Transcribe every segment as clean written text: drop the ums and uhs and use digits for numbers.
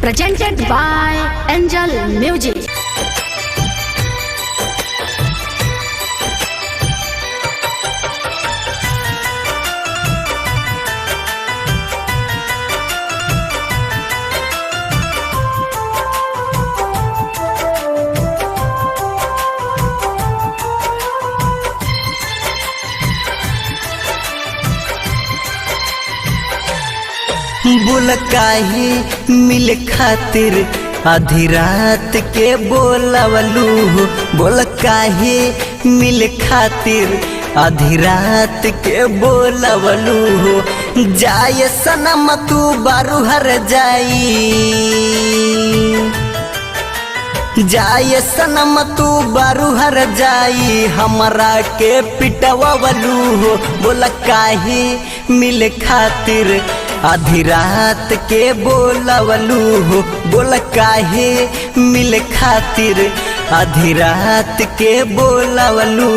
presented by Angel Music. बोल काहे मिल खातिर आधी रात के बोलवलू। बोल काहे मिल खातिर आधी रात के बोलवलू। जाय सनम तू बारू हर जाई, जाय सनम तू बारू हर जाई, हमरा के पिटवलू। बोल काहे मिल खातिर आधी रात के बोलवलू। बोल काहे मिल खातिर आधी रात के बोलवलू।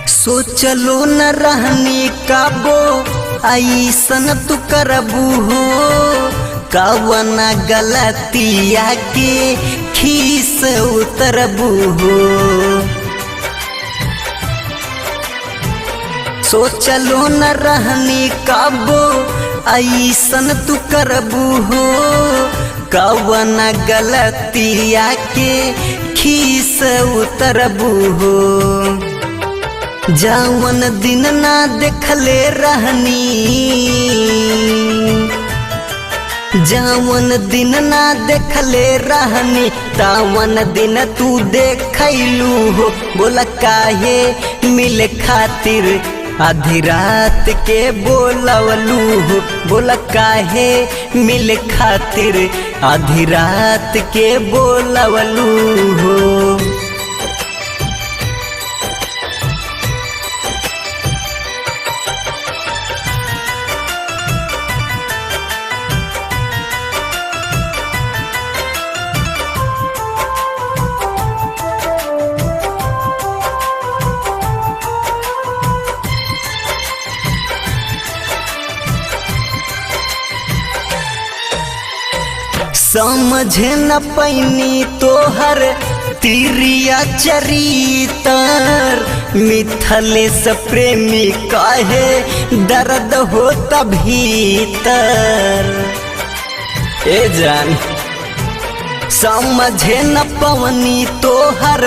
सोचलो न रहनी काबो ऐसन तू करबू हो। कवना गलतिया के खीस उतरबू हो। सोचलो न रहनी काबो ऐसन तू करबू हो। कवना गलतिया के खीस उतरबू हो। जावन दिन ना देखले रहनी, जावन दिन ना देखले रहनी, तावन दिन तू देखलू हो। बोल काहे मिल खातिर आधी रात के बोलवलू। बोल काहे मिल खातिर आधी रात के बोलवलू हो। समझे न पैनी तोहर तिरिया चरितर, मिथलेश प्रेमी काहे दर्द होता भीतर। ए जान समझे न पवनी तोहर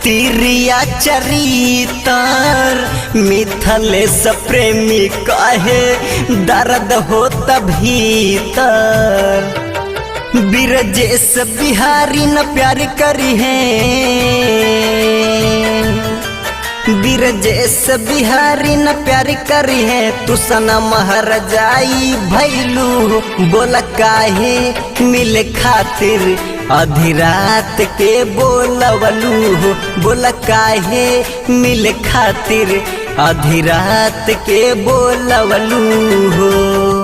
तिरिया चरितर, मिथलेश प्रेमी काहे दर्द होता भीतर। बिरजेश बिहारी न प्यार करी है, बिरजेश बिहारी न प्यार करी है, तू सनम हर जाई भैलू। बोल काहे मिल खातिर आधी रात के बोलवलू। बोल काहे मिल खातिर आधी रात के बोलवलू हो।